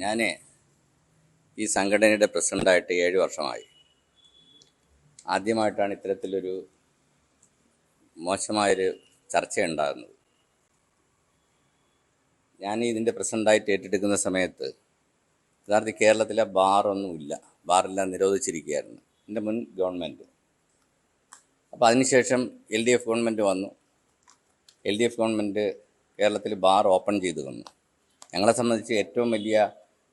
ഞാൻ ഈ സംഘടനയുടെ പ്രസിഡൻ്റായിട്ട് 7 വർഷമായി. ആദ്യമായിട്ടാണ് ഇത്തരത്തിലൊരു മോശമായൊരു ചർച്ചയുണ്ടാകുന്നത്. ഞാൻ ഇതിൻ്റെ പ്രസിഡൻ്റായിട്ട് ഏറ്റെടുക്കുന്ന സമയത്ത് യഥാർത്ഥത്തിൽ കേരളത്തിലെ ബാറൊന്നുമില്ല, ബാറെല്ലാം നിരോധിച്ചിരിക്കുകയായിരുന്നു എൻ്റെ മുൻ ഗവൺമെൻറ്. അപ്പോൾ അതിനുശേഷം LDF ഗവൺമെൻറ് വന്നു. LDF ഗവൺമെൻറ് കേരളത്തിൽ ബാർ ഓപ്പൺ ചെയ്തു തന്നു. ഞങ്ങളെ സംബന്ധിച്ച് ഏറ്റവും വലിയ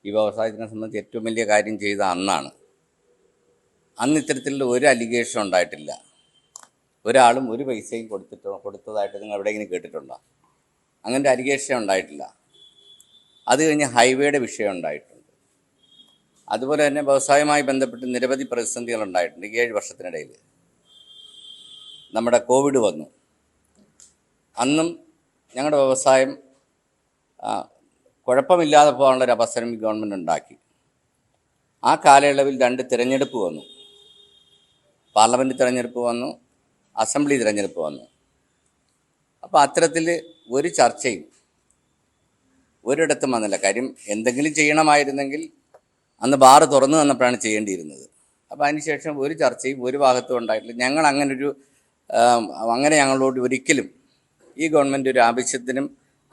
ഈ വ്യവസായത്തിനെ സംബന്ധിച്ച് ഏറ്റവും വലിയ കാര്യം ചെയ്ത അന്നാണ്. അന്ന് ഇത്തരത്തിലുള്ള ഒരു അലിഗേഷൻ ഉണ്ടായിട്ടില്ല. ഒരാളും ഒരു പൈസയും കൊടുത്തതായിട്ട് നിങ്ങൾ എവിടെയെങ്കിലും കേട്ടിട്ടുണ്ടോ? അങ്ങനത്തെ അലിഗേഷൻ ഉണ്ടായിട്ടില്ല. അത് കഴിഞ്ഞ് ഹൈവേയുടെ വിഷയം ഉണ്ടായിട്ടുണ്ട്. അതുപോലെ തന്നെ വ്യവസായവുമായി ബന്ധപ്പെട്ട് നിരവധി പ്രതിസന്ധികൾ ഉണ്ടായിട്ടുണ്ട്. 7 വർഷത്തിനിടയിൽ നമ്മുടെ കോവിഡ് വന്നു. അന്നും ഞങ്ങളുടെ വ്യവസായം കുഴപ്പമില്ലാതെ പോകാനുള്ളൊരു അവസരം ഗവൺമെൻറ് ഉണ്ടാക്കി. ആ കാലയളവിൽ 2 തിരഞ്ഞെടുപ്പ് വന്നു. പാർലമെൻറ്റ് തിരഞ്ഞെടുപ്പ് വന്നു, അസംബ്ലി തിരഞ്ഞെടുപ്പ് വന്നു. അപ്പോൾ അത്തരത്തിൽ ഒരു ചർച്ചയും ഒരിടത്തും വന്നില്ല. കാര്യം എന്തെങ്കിലും ചെയ്യണമായിരുന്നെങ്കിൽ അന്ന് ബാറ് തുറന്നു തന്നപ്പോഴാണ് ചെയ്യേണ്ടിയിരുന്നത്. അപ്പോൾ അതിനുശേഷം ഒരു ചർച്ചയും ഒരു ഭാഗത്തും ഉണ്ടായിട്ടില്ല. ഞങ്ങൾ അങ്ങനെ ഞങ്ങളോട് ഒരിക്കലും ഈ ഗവൺമെൻറ് ഒരു ആവശ്യത്തിനും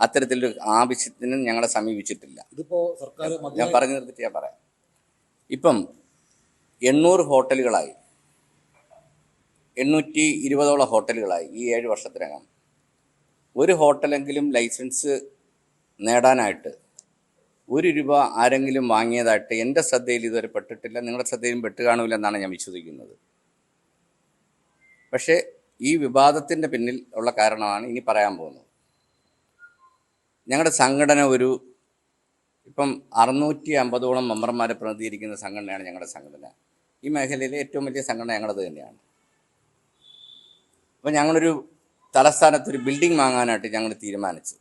അത്തരത്തിലൊരു ആവശ്യത്തിനും ഞങ്ങളെ സമീപിച്ചിട്ടില്ല. ഇതിപ്പോൾ സർക്കാർ ഞാൻ പറഞ്ഞു നിർത്തിയിട്ട് ഞാൻ പറയാം. ഇപ്പം 800 ഹോട്ടലുകളായി, 820ഓളം ഹോട്ടലുകളായി ഈ 7 വർഷത്തിനകം. ഒരു ഹോട്ടലെങ്കിലും ലൈസൻസ് നേടാനായിട്ട് 1 രൂപ ആരെങ്കിലും വാങ്ങിയതായിട്ട് എൻ്റെ ശ്രദ്ധയിൽ ഇതുവരെ പെട്ടിട്ടില്ല. നിങ്ങളുടെ ശ്രദ്ധയിലും പെട്ട് കാണൂലെന്നാണ് ഞാൻ വിശ്വസിക്കുന്നത്. പക്ഷേ ഈ വിവാദത്തിൻ്റെ പിന്നിൽ ഉള്ള കാരണമാണ് ഇനി പറയാൻ പോകുന്നത്. ഞങ്ങളുടെ സംഘടന ഇപ്പം 650ഓളം മെമ്പർമാരെ പ്രതിനിധീകരിക്കുന്ന സംഘടനയാണ് ഞങ്ങളുടെ സംഘടന. ഈ മേഖലയിലെ ഏറ്റവും വലിയ സംഘടന ഞങ്ങളത് തന്നെയാണ്. അപ്പോൾ ഞങ്ങളൊരു തലസ്ഥാനത്തൊരു ബിൽഡിംഗ് വാങ്ങാനായിട്ട് ഞങ്ങൾ തീരുമാനിച്ചു.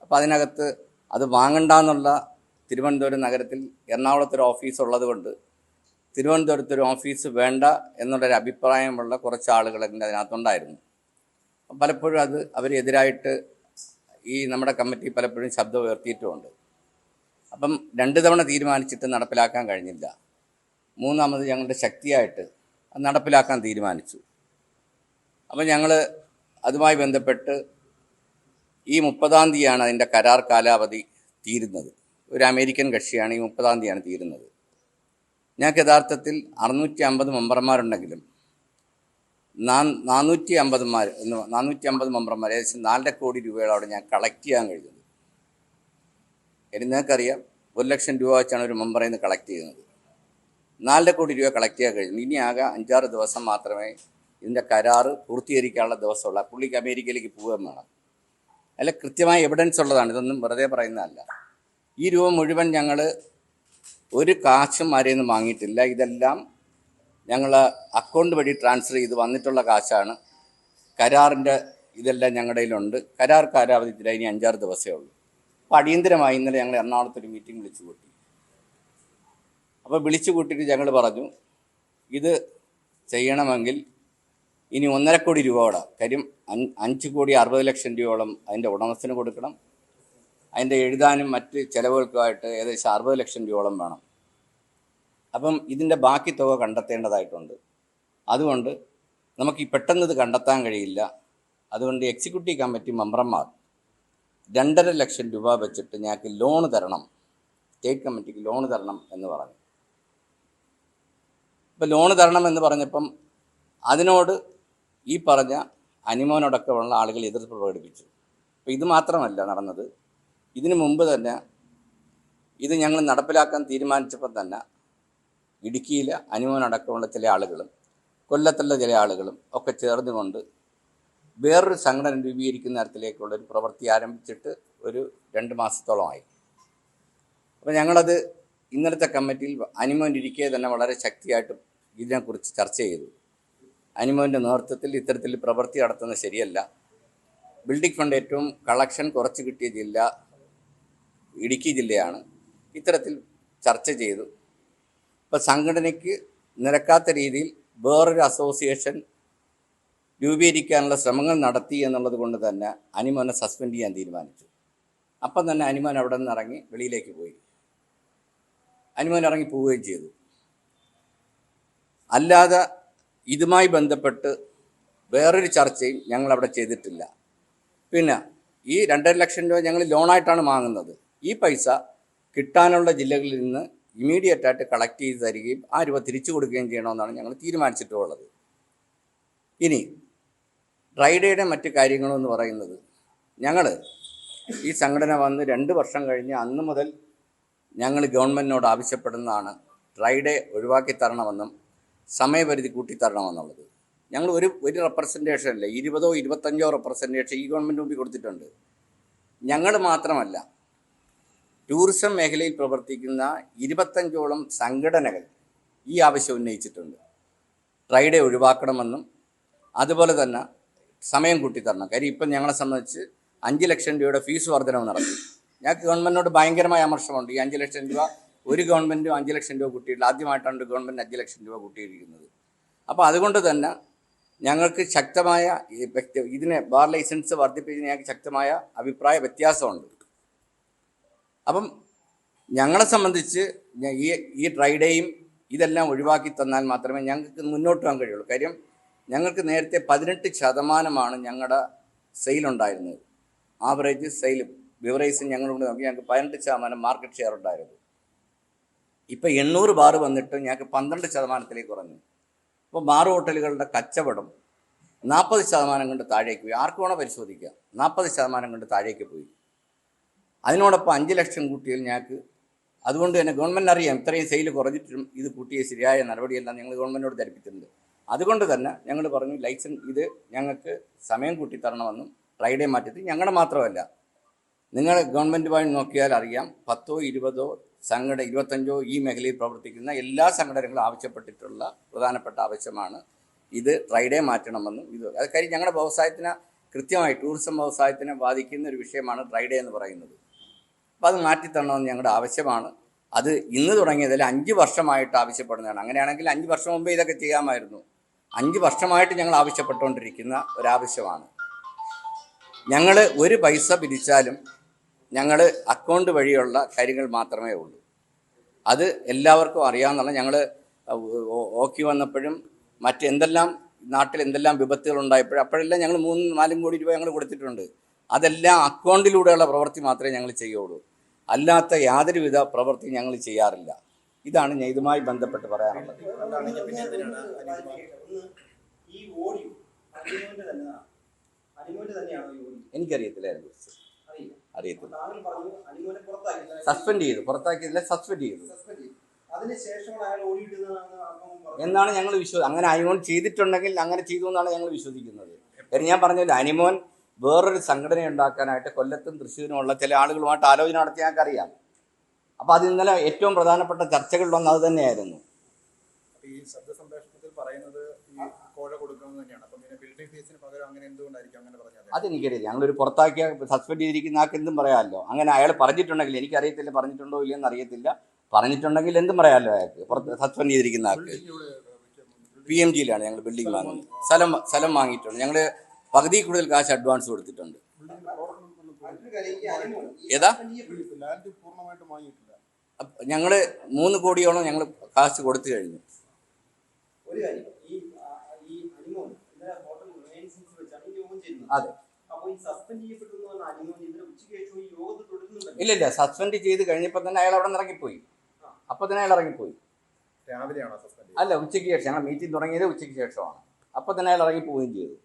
അപ്പോൾ അതിനകത്ത് അത് വാങ്ങണ്ടെന്നുള്ള തിരുവനന്തപുരം നഗരത്തിൽ എറണാകുളത്തൊരു ഓഫീസ് ഉള്ളത് കൊണ്ട് തിരുവനന്തപുരത്തൊരു ഓഫീസ് വേണ്ട എന്നുള്ളൊരു അഭിപ്രായമുള്ള കുറച്ച് ആളുകളെങ്കിലും അതിനകത്തുണ്ടായിരുന്നു. പലപ്പോഴും അവരെതിരായിട്ട് ഈ നമ്മുടെ കമ്മിറ്റി പലപ്പോഴും ശബ്ദം ഉയർത്തിയിട്ടുമുണ്ട്. അപ്പം 2 തവണ തീരുമാനിച്ചിട്ട് നടപ്പിലാക്കാൻ കഴിഞ്ഞില്ല. 3ാമത് ഞങ്ങളുടെ ശക്തിയായിട്ട് അത് നടപ്പിലാക്കാൻ തീരുമാനിച്ചു. അപ്പം ഞങ്ങൾ അതുമായി ബന്ധപ്പെട്ട് ഈ 30-ാം തീയതിയാണ് അതിൻ്റെ കരാർ കാലാവധി തീരുന്നത്. ഒരു അമേരിക്കൻ കക്ഷിയാണ് ഈ 30-ാം തീയതിയാണ് തീരുന്നത്. ഞങ്ങൾക്ക് യഥാർത്ഥത്തിൽ 650 മെമ്പർമാരുണ്ടെങ്കിലും 450 മെമ്പർമാർ ഏകദേശം 4 കോടി രൂപയോടെ ഞാൻ കളക്ട് ചെയ്യാൻ കഴിഞ്ഞത്. നിങ്ങൾക്കറിയാം, 1 ലക്ഷം രൂപ വെച്ചാണ് ഒരു മെമ്പറിൽ നിന്ന് കളക്ട് ചെയ്യുന്നത്. 4 കോടി രൂപ കളക്ട് ചെയ്യാൻ കഴിഞ്ഞു. ഇനി ആകെ 5-6 ദിവസം മാത്രമേ ഇതിൻ്റെ കരാറ് പൂർത്തീകരിക്കാനുള്ള ദിവസമുള്ള. പുള്ളിക്ക് അമേരിക്കയിലേക്ക് പോവുകയും വേണം. അല്ല, കൃത്യമായ എവിഡൻസ് ഉള്ളതാണ്, ഇതൊന്നും വെറുതെ പറയുന്നതല്ല. ഈ രൂപ മുഴുവൻ ഞങ്ങൾ ഒരു കാശും ആരെയും നിന്നും വാങ്ങിയിട്ടില്ല. ഇതെല്ലാം ഞങ്ങൾ അക്കൗണ്ട് വഴി ട്രാൻസ്ഫർ ചെയ്ത് വന്നിട്ടുള്ള കാശാണ്. കരാറിൻ്റെ ഇതെല്ലാം ഞങ്ങളുടെ കയ്യിലുണ്ട്. കരാർ കാലാവധി ഇനി 5-6 ദിവസമേ ഉള്ളൂ. അപ്പോൾ അടിയന്തരമായി ഇന്നലെ ഞങ്ങൾ എറണാകുളത്തൊരു മീറ്റിംഗ് വിളിച്ചു കൂട്ടി. അപ്പോൾ വിളിച്ചു കൂട്ടിയിട്ട് ഞങ്ങൾ പറഞ്ഞു, ഇത് ചെയ്യണമെങ്കിൽ ഇനി 1.5 കോടി രൂപയോടെ, കാര്യം 5,60,00,000 രൂപയോളം അതിൻ്റെ ഉടമസ്ഥന് കൊടുക്കണം. അതിൻ്റെ എഴുതാനും മറ്റ് ചിലവുകൾക്കുമായിട്ട് ഏകദേശം 60 ലക്ഷം രൂപയോളം വേണം. അപ്പം ഇതിൻ്റെ ബാക്കി തുക കണ്ടെത്തേണ്ടതായിട്ടുണ്ട്. അതുകൊണ്ട് നമുക്ക് പെട്ടെന്ന് ഇത് കണ്ടെത്താൻ കഴിയില്ല. അതുകൊണ്ട് എക്സിക്യൂട്ടീവ് കമ്മിറ്റി മെമ്പർമാർ 2.5 ലക്ഷം രൂപ വെച്ചിട്ട് ഞങ്ങൾക്ക് ലോണ് തരണം, സ്റ്റേറ്റ് കമ്മിറ്റിക്ക് ലോണ് തരണം എന്ന് പറഞ്ഞു. ഇപ്പോൾ ലോണ് തരണം എന്ന് പറഞ്ഞപ്പം അതിനോട് ഈ പറഞ്ഞ അനിമോനടക്കമുള്ള ആളുകൾ എതിർപ്പ് പ്രകടിപ്പിച്ചു. അപ്പോൾ ഇത് മാത്രമല്ല നടന്നത്. ഇതിനു മുമ്പ് തന്നെ ഇത് ഞങ്ങൾ നടപ്പിലാക്കാൻ തീരുമാനിച്ചപ്പോൾ തന്നെ ഇടുക്കിയിലെ അനിമോനടക്കമുള്ള ചില ആളുകളും കൊല്ലത്തുള്ള ചില ആളുകളും ഒക്കെ ചേർന്നുകൊണ്ട് വേറൊരു സംഘടന രൂപീകരിക്കുന്ന തരത്തിലേക്കുള്ളൊരു പ്രവൃത്തി ആരംഭിച്ചിട്ട് ഒരു 2 മാസത്തോളമായി. അപ്പോൾ ഞങ്ങളത് ഇന്നലത്തെ കമ്മിറ്റിയിൽ അനിമോൻ ഇരിക്കെ തന്നെ വളരെ ശക്തിയായിട്ട് ഇതിനെക്കുറിച്ച് ചർച്ച ചെയ്തു. അനിമോൻ്റെ നേതൃത്വത്തിൽ ഇത്തരത്തിൽ പ്രവൃത്തി നടത്തുന്നത് ശരിയല്ല. ബിൽഡിംഗ് ഫണ്ട് ഏറ്റവും കളക്ഷൻ കുറച്ച് കിട്ടിയ ജില്ല ഇടുക്കി ജില്ലയാണ്. ഇത്തരത്തിൽ ചർച്ച ചെയ്തു. ഇപ്പോൾ സംഘടനയ്ക്ക് നിരക്കാത്ത രീതിയിൽ വേറൊരു അസോസിയേഷൻ രൂപീകരിക്കാനുള്ള ശ്രമങ്ങൾ നടത്തി എന്നുള്ളത് കൊണ്ട് തന്നെ അനിമോനെ സസ്പെൻഡ് ചെയ്യാൻ തീരുമാനിച്ചു. അപ്പം തന്നെ അനിമോൻ അവിടെ നിന്ന് ഇറങ്ങി വെളിയിലേക്ക് പോയി. അനുമോൻ ഇറങ്ങി പോവുകയും ചെയ്തു. അല്ലാതെ ഇതുമായി ബന്ധപ്പെട്ട് വേറൊരു ചർച്ചയും ഞങ്ങളവിടെ ചെയ്തിട്ടില്ല. പിന്നെ ഈ 2.5 ലക്ഷം രൂപ ഞങ്ങൾ ലോണായിട്ടാണ് വാങ്ങുന്നത്. ഈ പൈസ കിട്ടാനുള്ള ജില്ലകളിൽ നിന്ന് ഇമ്മീഡിയറ്റായിട്ട് കളക്ട് ചെയ്ത് തരികയും ആ രൂപ തിരിച്ചു കൊടുക്കുകയും ചെയ്യണമെന്നാണ് ഞങ്ങൾ തീരുമാനിച്ചിട്ടുള്ളത്. ഇനി ഡ്രൈഡേയുടെ മറ്റ് കാര്യങ്ങളെന്ന് പറയുന്നത്, ഞങ്ങൾ ഈ സംഘടന വന്ന് 2 വർഷം കഴിഞ്ഞ് അന്ന് മുതൽ ഞങ്ങൾ ഗവൺമെൻറ്റിനോട് ആവശ്യപ്പെടുന്നതാണ് ഡ്രൈഡേ ഒഴിവാക്കി തരണമെന്നും സമയപരിധി കൂട്ടിത്തരണമെന്നുള്ളത്. ഞങ്ങൾ ഒരു റെപ്രസെൻറ്റേഷൻ അല്ല, 20ഓ 25ഓ റെപ്രസെൻറ്റേഷൻ ഈ ഗവൺമെൻറ് മുമ്പിൽ കൊടുത്തിട്ടുണ്ട്. ഞങ്ങൾ മാത്രമല്ല, ടൂറിസം മേഖലയിൽ പ്രവർത്തിക്കുന്ന 25ഓളം സംഘടനകൾ ഈ ആവശ്യം ഉന്നയിച്ചിട്ടുണ്ട്. ഡ്രൈഡേ ഒഴിവാക്കണമെന്നും അതുപോലെ തന്നെ സമയം കൂട്ടിത്തരണം. കാര്യം ഇപ്പം ഞങ്ങളെ സംബന്ധിച്ച് 5 ലക്ഷം രൂപയുടെ ഫീസ് വർധനവ് നടത്തി. ഞങ്ങൾക്ക് ഗവൺമെൻറ്റിനോട് ഭയങ്കരമായ അമർഷമുണ്ട്. ഈ 5 ലക്ഷം രൂപ ഒരു ഗവൺമെൻറ്റും 5 ലക്ഷം രൂപ കൂട്ടിയിട്ടില്ല. ആദ്യമായിട്ടാണ് ഒരു ഗവൺമെൻറ് 5 ലക്ഷം രൂപ കൂട്ടിയിരിക്കുന്നത്. അപ്പോൾ അതുകൊണ്ട് തന്നെ ഞങ്ങൾക്ക് ശക്തമായ ഇതിനെ ബാർ ലൈസൻസ് വർദ്ധിപ്പിച്ച് ഞങ്ങൾക്ക് ശക്തമായ അഭിപ്രായ വ്യത്യാസമുണ്ട്. അപ്പം ഞങ്ങളെ സംബന്ധിച്ച് ഈ ഡ്രൈഡേയും ഇതെല്ലാം ഒഴിവാക്കി തന്നാൽ മാത്രമേ ഞങ്ങൾക്ക് മുന്നോട്ട് പോകാൻ കഴിയുള്ളൂ. കാര്യം ഞങ്ങൾക്ക് നേരത്തെ 18% ഞങ്ങളുടെ സെയിലുണ്ടായിരുന്നത്. ആവറേജ് സെയിൽ ബിവറേജ് ഞങ്ങളുണ്ട് നോക്കി ഞങ്ങൾക്ക് 18% മാർക്കറ്റ് ഷെയർ ഉണ്ടായിരുന്നു. ഇപ്പം 800 ബാർ വന്നിട്ട് ഞങ്ങൾക്ക് 12% കുറഞ്ഞു. അപ്പോൾ ബാർ ഹോട്ടലുകളുടെ കച്ചവടം 40% കൊണ്ട് താഴേക്ക് പോയി. ആർക്ക് വേണോ പരിശോധിക്കാം, 40% കൊണ്ട് താഴേക്ക് പോയി. അതിനോടൊപ്പം 5 ലക്ഷം കൂട്ടിയാൽ ഞങ്ങൾക്ക്, അതുകൊണ്ട് തന്നെ ഗവൺമെൻറ് അറിയാം ഇത്രയും സെയിൽ കുറഞ്ഞിട്ടും ഇത് കൂട്ടിയ ശരിയായ നടപടിയെല്ലാം ഞങ്ങൾ ഗവൺമെൻറ്റിനോട് ധരിപ്പിച്ചിട്ടുണ്ട്. അതുകൊണ്ട് തന്നെ ഞങ്ങൾ പറഞ്ഞു ലൈസൻസ് ഇത് ഞങ്ങൾക്ക് സമയം കൂട്ടിത്തരണമെന്നും ഡ്രൈഡേ മാറ്റി. ഞങ്ങളുടെ മാത്രമല്ല, നിങ്ങൾ ഗവൺമെൻറ്റുമായി നോക്കിയാൽ അറിയാം 10ഓ 20ഓ 25ഓ ഈ മേഖലയിൽ പ്രവർത്തിക്കുന്ന എല്ലാ സംഘടനകളും ആവശ്യപ്പെട്ടിട്ടുള്ള പ്രധാനപ്പെട്ട ആവശ്യമാണ് ഇത് ഡ്രൈഡേ മാറ്റണമെന്നും. അത് കാര്യം ഞങ്ങളുടെ വ്യവസായത്തിന് കൃത്യമായി ടൂറിസം വ്യവസായത്തിനെ ബാധിക്കുന്ന ഒരു വിഷയമാണ് ഡ്രൈഡേ എന്ന് പറയുന്നത്. അപ്പോൾ അത് മാറ്റിത്തരണമെന്ന് ഞങ്ങളുടെ ആവശ്യമാണ്. അത് ഇന്ന് തുടങ്ങിയതിൽ 5 വർഷമായിട്ട് ആവശ്യപ്പെടുന്നതാണ്. അങ്ങനെയാണെങ്കിൽ 5 വർഷം മുമ്പേ ഇതൊക്കെ ചെയ്യാമായിരുന്നു. 5 വർഷമായിട്ട് ഞങ്ങൾ ആവശ്യപ്പെട്ടുകൊണ്ടിരിക്കുന്ന ഒരാവശ്യമാണ്. ഞങ്ങൾ ഒരു പൈസ പിരിച്ചാലും ഞങ്ങൾ അക്കൗണ്ട് വഴിയുള്ള കാര്യങ്ങൾ മാത്രമേ ഉള്ളൂ. അത് എല്ലാവർക്കും അറിയാവുന്നതാണ്. ഞങ്ങൾ ഓക്കി വന്നപ്പോഴും മറ്റെന്തെല്ലാം നാട്ടിൽ എന്തെല്ലാം വിപത്തുകൾ ഉണ്ടായപ്പോഴും അപ്പോഴെല്ലാം ഞങ്ങൾ 3-4 കോടി രൂപ ഞങ്ങൾ കൊടുത്തിട്ടുണ്ട്. അതെല്ലാം അക്കൗണ്ടിലൂടെയുള്ള പ്രവൃത്തി മാത്രമേ ഞങ്ങൾ ചെയ്യുള്ളൂ. അല്ലാത്ത യാതൊരുവിധ പ്രവൃത്തി ഞങ്ങൾ ചെയ്യാറില്ല. ഇതാണ് ഞാൻ ഇതുമായി ബന്ധപ്പെട്ട് പറയാനുള്ളത്. എനിക്കറിയത്തില്ല, അറിയത്തില്ല. സസ്പെൻഡ് ചെയ്തു, പുറത്താക്കിയതില്ല, സസ്പെൻഡ് ചെയ്തു എന്നാണ് ഞങ്ങൾ അങ്ങനെ അനിമോൻ ചെയ്തിട്ടുണ്ടെങ്കിൽ അങ്ങനെ ചെയ്തു എന്നാണ് ഞങ്ങൾ വിശ്വസിക്കുന്നത്. കാര്യം ഞാൻ പറഞ്ഞില്ല, അനിമോൻ വേറൊരു സംഘടന ഉണ്ടാക്കാനായിട്ട് കൊല്ലത്തും തൃശ്ശൂരുമുള്ള ചില ആളുകളുമായിട്ട് ആലോചന നടത്തി ഞങ്ങൾക്കറിയാം. അപ്പോൾ അത് ഇന്നലെ ഏറ്റവും പ്രധാനപ്പെട്ട ചർച്ചകളിലൊന്ന് അത് തന്നെയായിരുന്നു. ഈ ശബ്ദ സംപ്രേഷണത്തിൽ പറയുന്നത് ഈ കോഴ കൊടുക്കുന്നത് തന്നെയാണ്. അപ്പം പിന്നെ ബിൽഡിംഗ് ഫീസിന് പകരം അങ്ങനെ എന്തുകൊണ്ടായിരിക്കും അങ്ങനെ പറഞ്ഞത്? അതെനിക്കറിയില്ല. ഞങ്ങളൊരു പുറത്താക്കിയ സസ്പെൻഡ് ചെയ്തിരിക്കുന്ന ആൾക്ക് എന്തും പറയാമല്ലോ. അങ്ങനെ അയാൾ പറഞ്ഞിട്ടുണ്ടെങ്കിൽ, എനിക്കറിയത്തില്ല പറഞ്ഞിട്ടുണ്ടോ ഇല്ലെന്ന് അറിയത്തില്ല, പറഞ്ഞിട്ടുണ്ടെങ്കിൽ എന്തും പറയാമല്ലോ അയാൾക്ക്. സസ്പെൻഡ് ചെയ്തിരിക്കുന്ന ആൾക്ക് PMGയിലാണ് ഞങ്ങൾ ബിൽഡിംഗ് വാങ്ങുന്നത്. സ്ഥലം വാങ്ങിയിട്ടുണ്ട്. ഞങ്ങൾ പകുതി കൂടുതൽ കാശ് അഡ്വാൻസ് കൊടുത്തിട്ടുണ്ട്. ഏതാ? ഞങ്ങൾ 3 കോടിയോളം ഞങ്ങൾ കാശ് കൊടുത്തു കഴിഞ്ഞു. അതെ, ഇല്ലില്ല, സസ്പെൻഡ് ചെയ്ത് കഴിഞ്ഞപ്പോൾ തന്നെ അയാൾ അവിടെ നിന്ന് ഇറങ്ങിപ്പോയി. അപ്പോൾ തന്നെ അയാൾ ഇറങ്ങിപ്പോയി. അല്ല, ഉച്ചയ്ക്ക് ശേഷം. ഞങ്ങൾ മീറ്റിംഗ് തുടങ്ങിയത് ഉച്ചയ്ക്ക് ശേഷമാണ്. അപ്പോൾ തന്നെ അയാൾ ഇറങ്ങി പോവുകയും ചെയ്തു.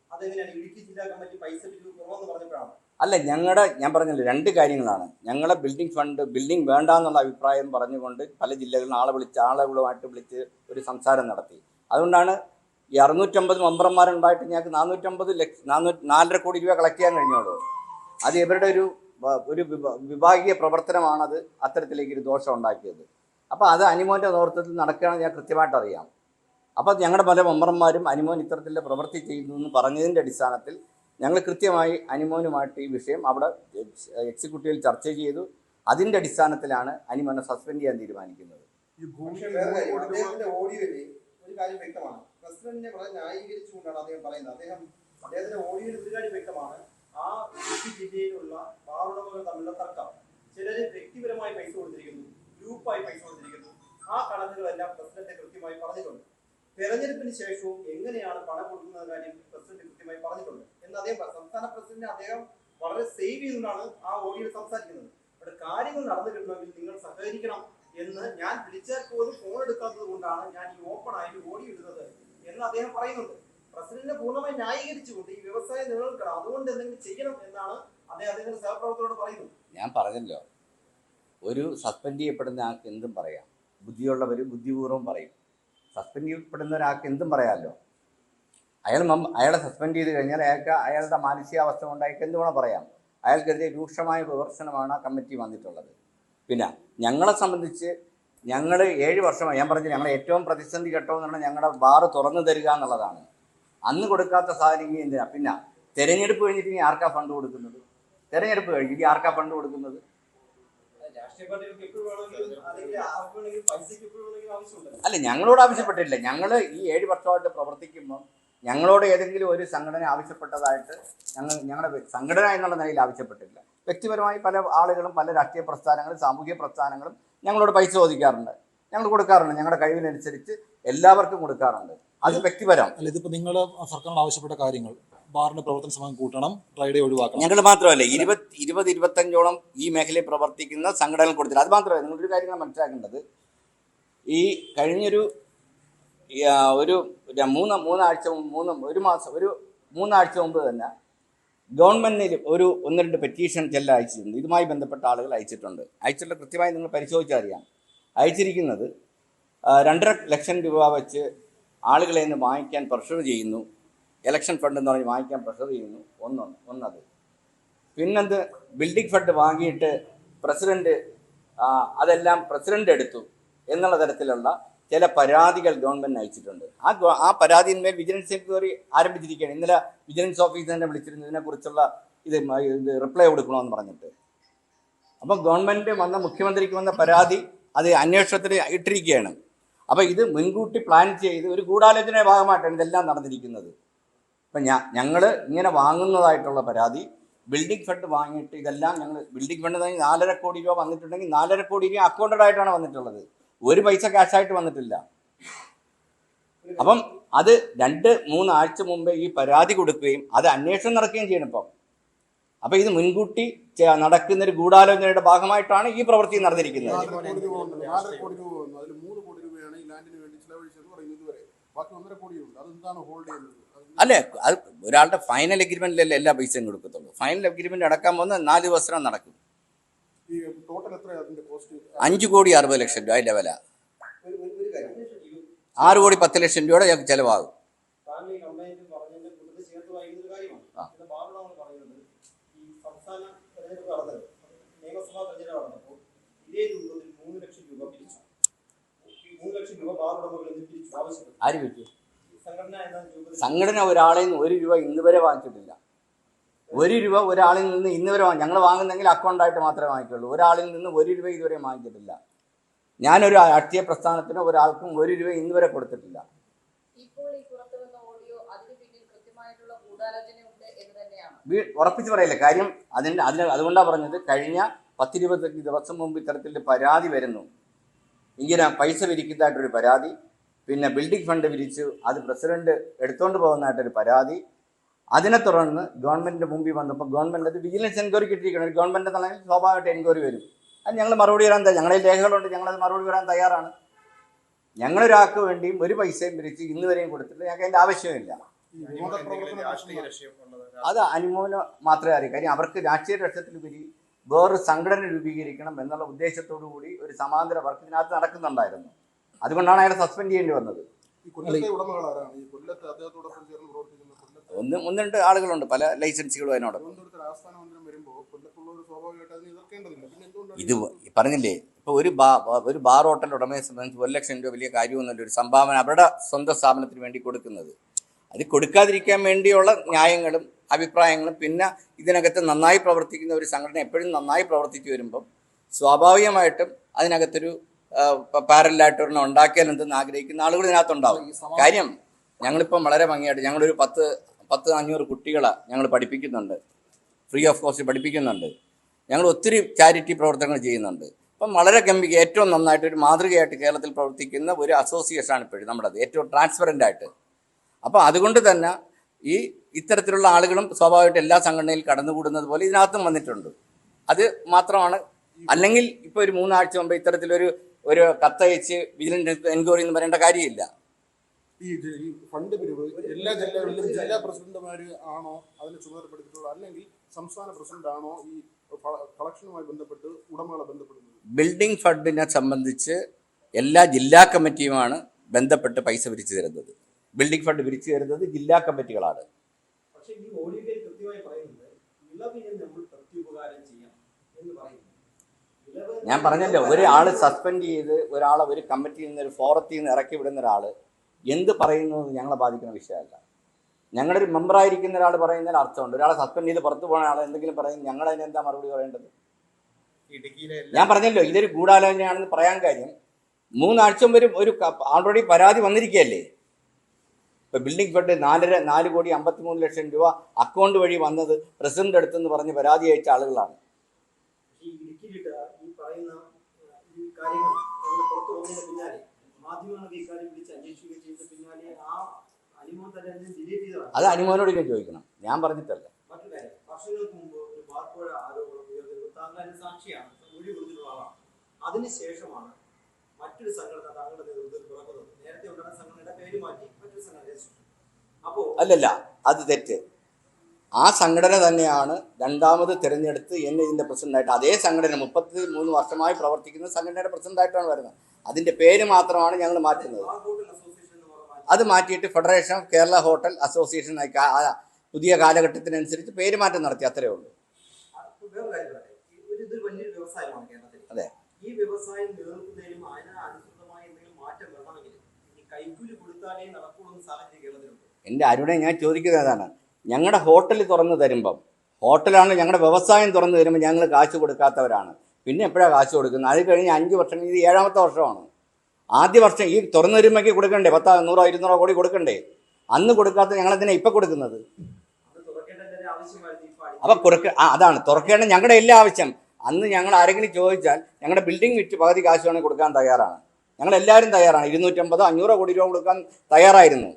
അല്ല, ഞാൻ പറഞ്ഞല്ലോ 2 കാര്യങ്ങളാണ്. ഞങ്ങളെ ബിൽഡിംഗ് വേണ്ട എന്നുള്ള അഭിപ്രായം പറഞ്ഞുകൊണ്ട് പല ജില്ലകളിലും ആളുകളുമായിട്ട് വിളിച്ച് ഒരു സംസാരം നടത്തി. അതുകൊണ്ടാണ് ഈ 650 മെമ്പർമാരുണ്ടായിട്ട് ഞങ്ങൾക്ക് 4.5 കോടി രൂപ കളക്ട് ചെയ്യാൻ കഴിഞ്ഞോളൂ. അത് ഇവരുടെ ഒരു വിഭാഗീയ പ്രവർത്തനമാണത് അത്തരത്തിലേക്ക് ഒരു ദോഷം ഉണ്ടാക്കിയത്. അപ്പോൾ അത് അനിമോൻ്റെ നേതൃത്വത്തിൽ നടക്കുകയാണെന്ന് ഞാൻ കൃത്യമായിട്ട് അറിയാം. അപ്പോൾ ഞങ്ങളുടെ പല മെമ്പർമാരും അനിമോൻ ഇത്തരത്തിലുള്ള പ്രവൃത്തി ചെയ്യുന്നു എന്ന് പറഞ്ഞതിൻ്റെ അടിസ്ഥാനത്തിൽ ഞങ്ങൾ കൃത്യമായി അനിമോനുമായിട്ട് ഈ വിഷയം അവിടെ എക്സിക്യൂട്ടീവിൽ ചർച്ച ചെയ്തു. അതിൻ്റെ അടിസ്ഥാനത്തിലാണ് അനിമോനെ സസ്പെൻഡ് ചെയ്യാൻ തീരുമാനിക്കുന്നത്. ഒരു കാര്യം വ്യക്തമാണ്, പ്രസിഡന്റിനെ വളരെ ന്യായീകരിച്ചുകൊണ്ടാണ് അദ്ദേഹം പറയുന്നത്. അദ്ദേഹത്തിന്റെ ഓഡിയോയിൽ ഒരു കാര്യം വ്യക്തമാണ്, ആ ജില്ലയിലുള്ള ബാറുടമകൾ തമ്മിലുള്ള തർക്കം. ചിലര് വ്യക്തിപരമായി പൈസ കൊടുത്തിരിക്കുന്നു, ഗ്രൂപ്പായി പൈസ കൊടുത്തിരിക്കുന്നു, ആ കണക്കുകളെല്ലാം പ്രസിഡന്റ് കൃത്യമായി പറഞ്ഞിട്ടുണ്ട്. തെരഞ്ഞെടുപ്പിന് ശേഷവും എങ്ങനെയാണ് പണം കൊടുക്കുന്ന കാര്യം പ്രസിഡന്റ് കൃത്യമായി പറഞ്ഞിട്ടുണ്ട് എന്ന് അദ്ദേഹം സംസ്ഥാന പ്രസിഡന്റ് അദ്ദേഹം വളരെ സേവ് ചെയ്തുകൊണ്ടാണ് ആ ഓഡിയോയിൽ സംസാരിക്കുന്നത്. അവിടെ കാര്യങ്ങൾ നടന്നു കിട്ടണമെങ്കിൽ നിങ്ങൾ സഹകരിക്കണം എന്ന് ഞാൻ വിളിച്ചാൽ പോലും ഫോൺ എടുക്കാത്തത് കൊണ്ടാണ് ഞാൻ ഈ ഓപ്പൺ ആയിട്ട് ഓഡിയോ ഇടുന്നത് എന്ന് അദ്ദേഹം പറയുന്നുണ്ട്. പ്രസിഡന്റിനെ പൂർണ്ണമായി ന്യായീകരിച്ചുകൊണ്ട് ഈ വ്യവസായം നിലനിൽക്കണം, അതുകൊണ്ട് എന്തെങ്കിലും ചെയ്യണം എന്നാണ് അദ്ദേഹം അദ്ദേഹത്തിന്റെ സഹപ്രവർത്തകരോട് പറയുന്നത്. ഞാൻ പറഞ്ഞല്ലോ, ഒരു സസ്പെൻഡ് ചെയ്യപ്പെടുന്ന ആൾക്ക് എന്തും പറയാം, ബുദ്ധിയുള്ളവർ ബുദ്ധിപൂർവ്വം പറയും. സസ്പെൻഡ് ചെയ്യപ്പെടുന്ന ഒരാൾക്ക് എന്തും പറയാമല്ലോ. അയാളെ സസ്പെൻഡ് ചെയ്ത് കഴിഞ്ഞാൽ അയാളുടെ മാനസികാവസ്ഥ കൊണ്ട് അയാൾക്ക് എന്ത് വേണം പറയാം. അയാൾക്കെതിരെ രൂക്ഷമായ വിമർശനമാണ് ആ കമ്മിറ്റി വന്നിട്ടുള്ളത്. പിന്നെ ഞങ്ങളെ സംബന്ധിച്ച് ഞങ്ങൾ 7 വർഷമായി, ഞാൻ പറഞ്ഞു, ഞങ്ങളുടെ ഏറ്റവും പ്രതിസന്ധി ഘട്ടമെന്ന് പറഞ്ഞാൽ ഞങ്ങളുടെ ബാറ് തുറന്നു തരിക എന്നുള്ളതാണ്. അന്ന് കൊടുക്കാത്ത സാഹചര്യം എന്തിനാ? പിന്നെ തെരഞ്ഞെടുപ്പ് കഴിഞ്ഞിട്ട് ഇനി ആർക്കാ ഫണ്ട് കൊടുക്കുന്നത്? തെരഞ്ഞെടുപ്പ് കഴിഞ്ഞ് ഇനി ആർക്കാ ഫണ്ട് കൊടുക്കുന്നത്? അല്ല, ഞങ്ങളോട് ആവശ്യപ്പെട്ടില്ല. ഞങ്ങൾ ഈ 7 വർഷമായിട്ട് പ്രവർത്തിക്കുമ്പോൾ ഞങ്ങളോട് ഏതെങ്കിലും ഒരു സംഘടന ആവശ്യപ്പെട്ടതായിട്ട് ഞങ്ങളുടെ സംഘടന എന്നുള്ള നിലയിൽ ആവശ്യപ്പെട്ടില്ല. വ്യക്തിപരമായി പല ആളുകളും, പല രാഷ്ട്രീയ പ്രസ്ഥാനങ്ങളും സാമൂഹിക പ്രസ്ഥാനങ്ങളും ഞങ്ങളോട് പൈസ ചോദിക്കാറുണ്ട്. ഞങ്ങൾ കൊടുക്കാറുണ്ട്, ഞങ്ങളുടെ കഴിവിനനുസരിച്ച് എല്ലാവർക്കും കൊടുക്കാറുണ്ട്. അത് വ്യക്തിപരം. അല്ല, ഇതിപ്പോൾ നിങ്ങൾ സർക്കാരിനോട് ആവശ്യപ്പെട്ട കാര്യങ്ങൾ, ബാറിന്റെ പ്രവർത്തന സമയം കൂട്ടണം, ഡ്രൈഡേ ഒഴിവാക്കണം. ഞങ്ങൾ മാത്രമല്ല, 20-25ഓളം ഈ മേഖലയിൽ പ്രവർത്തിക്കുന്ന സംഘടനകൾ കൊടുത്തില്ല. അത് മാത്രമല്ല, നിങ്ങളൊരു കാര്യങ്ങൾ മനസ്സിലാക്കേണ്ടത്, ഈ കഴിഞ്ഞൊരു മൂന്നാഴ്ച മുമ്പ് തന്നെ ഗവൺമെന്റിൽ 1-2 പെറ്റീഷൻ ചെല്ലാം അയച്ചിട്ടുണ്ട്. ഇതുമായി ബന്ധപ്പെട്ട ആളുകൾ അയച്ചിട്ടുണ്ട്. അയച്ചിട്ടുള്ള കൃത്യമായി നിങ്ങൾ പരിശോധിച്ചറിയാം. അയച്ചിരിക്കുന്നത് 2.5 ലക്ഷം രൂപ വെച്ച് ആളുകളെ നിന്ന് വാങ്ങിക്കാൻ പ്രഷർ ചെയ്യുന്നു. ഇലക്ഷൻ ഫണ്ട് എന്ന് പറഞ്ഞ് വാങ്ങിക്കാൻ പ്രഷർ ചെയ്യുന്നു. ഒന്നത്. പിന്നത് ബിൽഡിംഗ് ഫണ്ട് വാങ്ങിയിട്ട് അതെല്ലാം പ്രസിഡന്റ് എടുത്തു എന്നുള്ള തരത്തിലുള്ള ചില പരാതികൾ ഗവൺമെന്റ് അയച്ചിട്ടുണ്ട്. ആ പരാതിന്മേൽ വിജിലൻസ് എൻക്വയറി ആരംഭിച്ചിരിക്കുകയാണ്. ഇന്നലെ വിജിലൻസ് ഓഫീസ് തന്നെ വിളിച്ചിരുന്നു ഇതിനെക്കുറിച്ചുള്ള ഇത് റിപ്ലൈ കൊടുക്കണമെന്ന് പറഞ്ഞിട്ട്. അപ്പം ഗവൺമെന്റ് മുഖ്യമന്ത്രിക്ക് വന്ന പരാതി അത് അന്വേഷണത്തിന് ഇട്ടിരിക്കുകയാണ്. അപ്പം ഇത് മുൻകൂട്ടി പ്ലാൻ ചെയ്ത് ഒരു ഗൂഢാലോചനയുടെ ഭാഗമായിട്ടാണ് ഇതെല്ലാം നടന്നിരിക്കുന്നത്. അപ്പം ഞങ്ങൾ ഇങ്ങനെ വാങ്ങുന്നതായിട്ടുള്ള പരാതി, ബിൽഡിംഗ് ഫണ്ട് വാങ്ങിയിട്ട് ഇതെല്ലാം ഞങ്ങൾ ബിൽഡിംഗ് ഫണ്ട് 4.5 കോടി രൂപ വന്നിട്ടുണ്ടെങ്കിൽ 4.5 കോടി രൂപ അക്കൗണ്ടഡ് ആയിട്ടാണ് വന്നിട്ടുള്ളത്. ഒരു പൈസ ക്യാഷായിട്ട് വന്നിട്ടില്ല. അപ്പം അത് 2-3 ആഴ്ച മുമ്പേ ഈ പരാതി കൊടുക്കുകയും അത് അന്വേഷണം നടക്കുകയും ചെയ്യണം. അപ്പം ഇത് മുൻകൂട്ടി നടക്കുന്ന ഒരു ഗൂഢാലോചനയുടെ ഭാഗമായിട്ടാണ് ഈ പ്രവൃത്തി നടന്നിരിക്കുന്നത്. അല്ലേ, അത് ഒരാളുടെ ഫൈനൽ അഗ്രിമെന്റിലല്ലേ എല്ലാ പൈസയും കൊടുക്കത്തുള്ളൂ. ഫൈനൽ അഗ്രിമെന്റ് അടക്കാൻ പോകുന്ന 4 ദിവസം നടക്കും. 5,60,00,000 രൂപ അതിന്റെ വില. 6,10,00,000 രൂപയുടെ ഞങ്ങൾക്ക് ചെലവാകും. ആര് പറ്റും? സംഘടന ഒരാളിൽ നിന്ന് 1 രൂപ ഇന്ന് വരെ വാങ്ങിച്ചിട്ടില്ല. 1 രൂപ ഒരാളിൽ നിന്ന് ഇന്ന് വരെ ഞങ്ങൾ വാങ്ങുന്നെങ്കിൽ അക്കൗണ്ടായിട്ട് മാത്രമേ വാങ്ങിക്കുള്ളൂ. ഒരാളിൽ നിന്ന് 1 രൂപ ഇതുവരെ വാങ്ങിച്ചിട്ടില്ല. ഞാനൊരു രാഷ്ട്രീയ പ്രസ്ഥാനത്തിന് ഒരാൾക്കും 1 രൂപ ഇന്ന് വരെ കൊടുത്തിട്ടില്ല. ഉറപ്പിച്ച് പറയില്ല. കാര്യം അതുകൊണ്ടാണ് പറഞ്ഞത്, കഴിഞ്ഞ 10-25 ദിവസം മുമ്പ് ഇത്തരത്തിൽ പരാതി വരുന്നു. ഇങ്ങനെ പൈസ വിരിക്കുന്നതായിട്ടൊരു പരാതി, പിന്നെ ബിൽഡിംഗ് ഫണ്ട് വിരിച്ചു അത് പ്രസിഡന്റ് എടുത്തുകൊണ്ട് പോകുന്നതായിട്ടൊരു പരാതി. അതിനെ തുടർന്ന് ഗവൺമെന്റിന്റെ മുമ്പിൽ വന്നപ്പോൾ ഗവൺമെന്റ് അത് വിജിലൻസ് എൻക്വയറി കിട്ടിയിരിക്കണം. ഗവൺമെന്റ് തലത്തിൽ സ്വാഭാവികമായിട്ട് എൻക്വയറി വരും. അത് ഞങ്ങൾ മറുപടി വരാൻ ഞങ്ങളുടെ രേഖകളുണ്ട്, ഞങ്ങളത് മറുപടി വരാൻ തയ്യാറാണ്. ഞങ്ങളൊരാൾക്ക് വേണ്ടിയും ഒരു പൈസയും പിരിച്ച് ഇന്ന് വരെയും കൊടുത്തിട്ട് ഞങ്ങൾക്ക് അതിൻ്റെ ആവശ്യമില്ല. അത് അനുമോദനം മാത്രമേ അറിയൂ. കാര്യം അവർക്ക് രാഷ്ട്രീയ ലക്ഷ്യത്തിലുപരി വേറൊരു സംഘടന രൂപീകരിക്കണം എന്നുള്ള ഉദ്ദേശത്തോടു കൂടി ഒരു സമാന്തര വർക്ക് ഇതിനകത്ത് നടക്കുന്നുണ്ടായിരുന്നു. അതുകൊണ്ടാണ് അയാളെ സസ്പെൻഡ് ചെയ്യേണ്ടി വന്നത്. 1-2 ആളുകളുണ്ട്, പല ലൈസൻസുകളും അതിനോടൊപ്പം. ഇത് പറഞ്ഞില്ലേ, ഇപ്പൊ ഒരു ബാർ ഹോട്ടൽ ഉടമയെ സംബന്ധിച്ച് 1 ലക്ഷം രൂപ വലിയ കാര്യമൊന്നുമില്ല. ഒരു സംഭാവന അവരുടെ സ്വന്തം സ്ഥാപനത്തിന് വേണ്ടി കൊടുക്കുന്നത്. അത് കൊടുക്കാതിരിക്കാൻ വേണ്ടിയുള്ള ന്യായങ്ങളും അഭിപ്രായങ്ങളും, പിന്നെ ഇതിനകത്ത് നന്നായി പ്രവർത്തിക്കുന്ന ഒരു സംഘടന എപ്പോഴും നന്നായി പ്രവർത്തിച്ചു വരുമ്പം സ്വാഭാവികമായിട്ടും അതിനകത്തൊരു പാരലായിട്ടൊരെണ്ണം ഉണ്ടാക്കിയാൽ എന്തെന്ന് ആഗ്രഹിക്കുന്ന ആളുകൾ ഇതിനകത്തുണ്ടാവും. കാര്യം ഞങ്ങളിപ്പം വളരെ ഭംഗിയായിട്ട് ഞങ്ങളൊരു 10-500 കുട്ടികളെ ഞങ്ങൾ പഠിപ്പിക്കുന്നുണ്ട്, ഫ്രീ ഓഫ് കോസ്റ്റ് പഠിപ്പിക്കുന്നുണ്ട്. ഞങ്ങൾ ഒത്തിരി ചാരിറ്റി പ്രവർത്തനങ്ങൾ ചെയ്യുന്നുണ്ട്. അപ്പം വളരെ ഏറ്റവും നന്നായിട്ട് ഒരു മാതൃകയായിട്ട് കേരളത്തിൽ പ്രവർത്തിക്കുന്ന ഒരു അസോസിയേഷനാണ് ഇപ്പോഴും നമ്മുടേത്, ഏറ്റവും ട്രാൻസ്പെറൻ്റ് ആയിട്ട്. അപ്പോൾ അതുകൊണ്ട് തന്നെ ഈ ഇത്തരത്തിലുള്ള ആളുകളും സ്വാഭാവികമായിട്ട് എല്ലാ സംഘടനയിൽ കടന്നുകൂടുന്നത് പോലെ ഇതിനകത്തും വന്നിട്ടുണ്ട്. അത് മാത്രമാണ്. അല്ലെങ്കിൽ ഇപ്പോൾ ഒരു 3 ആഴ്ച മുമ്പ് ഇത്തരത്തിലൊരു കത്തയച്ച് വിജിലൻസ് എൻക്വയറി എന്ന് പറയേണ്ട കാര്യമില്ല. ഈ ഫണ്ട് പിരിവ് എല്ലാ ജില്ലകളിലും ജില്ലാ പ്രസിഡന്റുമാർ ആണോ അതിനെ ചുമതലപ്പെടുത്തിയിട്ടുള്ളത്, അല്ലെങ്കിൽ സംസ്ഥാന പ്രസിഡന്റ് ആണോ ഈ കളക്ഷനുമായി ബന്ധപ്പെട്ട് ഉടമകളെ ബന്ധപ്പെടുന്നത്? ബിൽഡിംഗ് ഫണ്ടിനെ സംബന്ധിച്ച് എല്ലാ ജില്ലാ കമ്മിറ്റിയുമാണ് ബന്ധപ്പെട്ട് പൈസ പിരിച്ചു തരുന്നത്. ബിൽഡിംഗ് ഫണ്ട് പിരിച്ചു തരുന്നത് ജില്ലാ കമ്മിറ്റികളാണ്. പക്ഷേ ഈ ഓഡിയോയിൽ കൃത്യമായി പറയുന്നത് ഇളവിന് നമ്മൾ പ്രത്യുപകാരം ചെയ്യാം എന്ന് പറയുന്നു. ഞാൻ പറഞ്ഞല്ലോ, ഒരാൾ സസ്പെൻഡ് ചെയ്ത് ഒരാളെ ഒരു കമ്മിറ്റിയിൽ നിന്ന് ഒരു ഫോറത്തിൽ നിന്ന് ഇറക്കി വിടുന്ന ഒരാൾ എന്ത് പറയുന്നു ഞങ്ങളെ ബാധിക്കുന്ന വിഷയമല്ല. ഞങ്ങളുടെ ഒരു മെമ്പറായിരിക്കുന്ന ഒരാൾ പറയുന്നതിൽ അർത്ഥമുണ്ട്. ഒരാളെ സസ്പെൻഡ് ചെയ്ത് പുറത്തു പോകുന്ന ആൾ എന്തെങ്കിലും പറയും, ഞങ്ങൾ അതിന് എന്താ മറുപടി പറയേണ്ടത്? ഞാൻ പറഞ്ഞല്ലോ, ഇതൊരു ഗൂഢാലോചനയാണെന്ന് പറയാൻ കാര്യം 3 ആഴ്ച മുമ്പ് ഓൾറെഡി പരാതി വന്നിരിക്കുകയല്ലേ. ഇപ്പൊ ബിൽഡിംഗ് ഫണ്ട് 4,53,00,000 രൂപ അക്കൗണ്ട് വഴി വന്നത് പ്രസിഡന്റ് അടുത്തെന്ന് പറഞ്ഞ് പരാതി അയച്ച ആളുകളാണ്. ഈ പറയുന്ന ഈ കാര്യങ്ങൾ പുറത്തു വന്നതിന് പിന്നാലെ മാധ്യമങ്ങൾ ഈ കാര്യം വിളിച്ച് അന്വേഷിക്കുകയും ചെയ്ത പിന്നാലെ ആ അനുമോൻ തന്നെ ഡിലീറ്റ് ചെയ്തതാണ്. അത് അനുമോനോട് ഞാൻ ചോദിക്കണം, ഞാൻ പറഞ്ഞിട്ടല്ല. മറ്റൊരു കാര്യം, വർഷങ്ങൾക്ക് മുമ്പ് ഒരു ബാർക്കോഴ ആരോപണം ഉയർന്നത് താങ്കൾ അതിന് സാക്ഷിയാണ്, മൊഴി കൊടുത്തിട്ടുള്ള ആളാണ്. അതിനുശേഷമാണ് മറ്റൊരു സംഘടന താങ്കളുടെ നേതൃത്വത്തിൽ തുറക്കുന്നത്. നേരത്തെ ഉണ്ടായിരുന്ന സംഘടനയുടെ പേര് മാറ്റി മറ്റൊരു സംഘടന രജിസ്റ്റർ. അപ്പോ അല്ലല്ല, അത് തെറ്റ്. ആ സംഘടന തന്നെയാണ് രണ്ടാമത് തിരഞ്ഞെടുത്ത് എന്നെ ഇതിൻ്റെ പ്രസിഡന്റായിട്ട്, അതേ സംഘടന 33 വർഷമായി പ്രവർത്തിക്കുന്ന സംഘടനയുടെ പ്രസിഡന്റായിട്ടാണ് വരുന്നത്. അതിൻ്റെ പേര് മാത്രമാണ് ഞങ്ങൾ മാറ്റുന്നത്. അത് മാറ്റിയിട്ട് federation of Kerala hotel association പുതിയ കാലഘട്ടത്തിനനുസരിച്ച് പേര് മാറ്റം നടത്തി, അത്രയേ ഉള്ളൂ. വലിയൊരു വ്യവസായമാണ് കേരളത്തിൽ. അതെ, ഈ വ്യവസായം നിലനിൽക്കുന്നതിനും അതിനനുസൃതമായി എന്തെങ്കിലും മാറ്റം വരണമെങ്കിൽ ഈ കൈക്കൂലി കൊടുത്താലേ നടക്കുള്ളൂ സാഹചര്യം കേരളത്തിലുണ്ട്. എൻ്റെ അരുണെ ഞാൻ ചോദിക്കുന്നതാണ്, ഞങ്ങളുടെ ഹോട്ടൽ തുറന്നു തരുമ്പം, ഹോട്ടലാണ് ഞങ്ങളുടെ വ്യവസായം തുറന്നു തരുമ്പോൾ ഞങ്ങൾ കാശ് കൊടുക്കാത്തവരാണ്. പിന്നെ എപ്പോഴാണ് കാശ് കൊടുക്കുന്നത്? അത് കഴിഞ്ഞ് 5 വർഷം, ഇത് 7ാമത്തെ വർഷമാണ്. ആദ്യ വർഷം ഈ തുറന്നു തരുമ്പോഴേക്ക് കൊടുക്കണ്ടേ, 10, 100, 200 കോടി കൊടുക്കണ്ടേ? അന്ന് കൊടുക്കാത്ത ഞങ്ങളെന്തിനാണ് ഇപ്പം കൊടുക്കുന്നത്? അപ്പം അതാണ് തുറക്കേണ്ട ഞങ്ങളുടെ എല്ലാ ആവശ്യം. അന്ന് ഞങ്ങൾ ആരെങ്കിലും ചോദിച്ചാൽ ഞങ്ങളുടെ ബിൽഡിംഗ് വിറ്റ് പകുതി കാശ് വേണമെങ്കിൽ കൊടുക്കാൻ തയ്യാറാണ്. ഞങ്ങളെല്ലാവരും തയ്യാറാണ്. 250, 500 കോടി രൂപ കൊടുക്കാൻ തയ്യാറായിരുന്നു.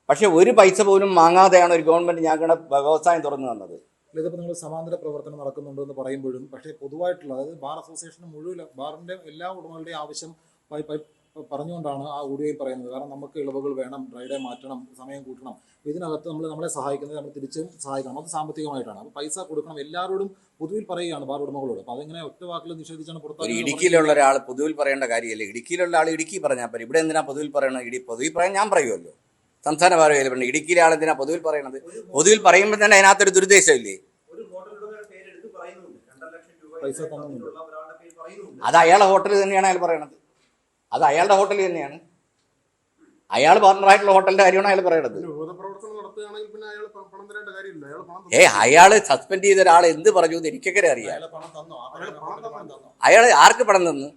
പക്ഷെ ഒരു പൈസ പോലും വാങ്ങാതെയാണ് ഒരു ഗവൺമെന്റ് ഞങ്ങളുടെ വ്യവസായം തുറന്നു തന്നത്. ഇതിപ്പോൾ നിങ്ങൾ സമാന്തര പ്രവർത്തനം നടക്കുന്നുണ്ടെന്ന് പറയുമ്പോഴും പക്ഷേ പൊതുവായിട്ടുള്ള, അതായത് ബാർ അസോസിയേഷന് മുഴുവൻ ബാറിന്റെ എല്ലാ ഉടമകളുടെയും ആവശ്യം പറഞ്ഞുകൊണ്ടാണ് ആ ഓഡിയോയിൽ പറയുന്നത്. കാരണം നമുക്ക് ഇളവുകൾ വേണം, ഡ്രൈഡേ മാറ്റണം, സമയം കൂട്ടണം. ഇതിനകത്ത് നമ്മളെ സഹായിക്കുന്നത് നമ്മൾ തിരിച്ചും സഹായിക്കണം, അത് സാമ്പത്തികമായിട്ടാണ്. അപ്പോൾ പൈസ കൊടുക്കണം എല്ലാവരോടും പൊതുവിൽ പറയുകയാണ് ബാർ ഉടമകളോട്. അപ്പോൾ അതെങ്ങനെ ഒറ്റ വാക്കിൽ നിഷേധിച്ചാണ് പുറത്താക്കുന്നത്? ഇടുക്കിയിലുള്ള ഒരാൾ പൊതുവിൽ പറയേണ്ട കാര്യമല്ലേ? ഇടുക്കിയിലുള്ള ആൾ ഇടുക്കി പറഞ്ഞാൽ പോലും ഇവിടെ എന്തിനാ പൊതുവിൽ പറയണം? പൊതുവിൽ പറയാൻ ഞാൻ പറയുമല്ലോ, സംസ്ഥാന ഭാരവാഹികൾ പറഞ്ഞു. ഇടുക്കിയിലെ ആൾ എന്തിനാ പൊതുവിൽ പറയണത്? പൊതുവിൽ പറയുമ്പോൾ തന്നെ അതിനകത്തൊരു ദുരുദ്ദേശമില്ലേ? പൈസ തന്നുണ്ട്. അത് അയാളുടെ ഹോട്ടൽ തന്നെയാണ് അയാൾ പറയണത്. അത് അയാളുടെ ഹോട്ടൽ തന്നെയാണ്. അയാൾ പാർട്ണറായിട്ടുള്ള ഹോട്ടലിന്റെ കാര്യമാണ് അയാൾ പറയണത്. അയാള് സസ്പെൻഡ് ചെയ്ത ഒരാൾ എന്ത് പറഞ്ഞു എന്ന് എനിക്കൊക്കെ അറിയാം. അയാൾ ആർക്ക് പണം തന്നു?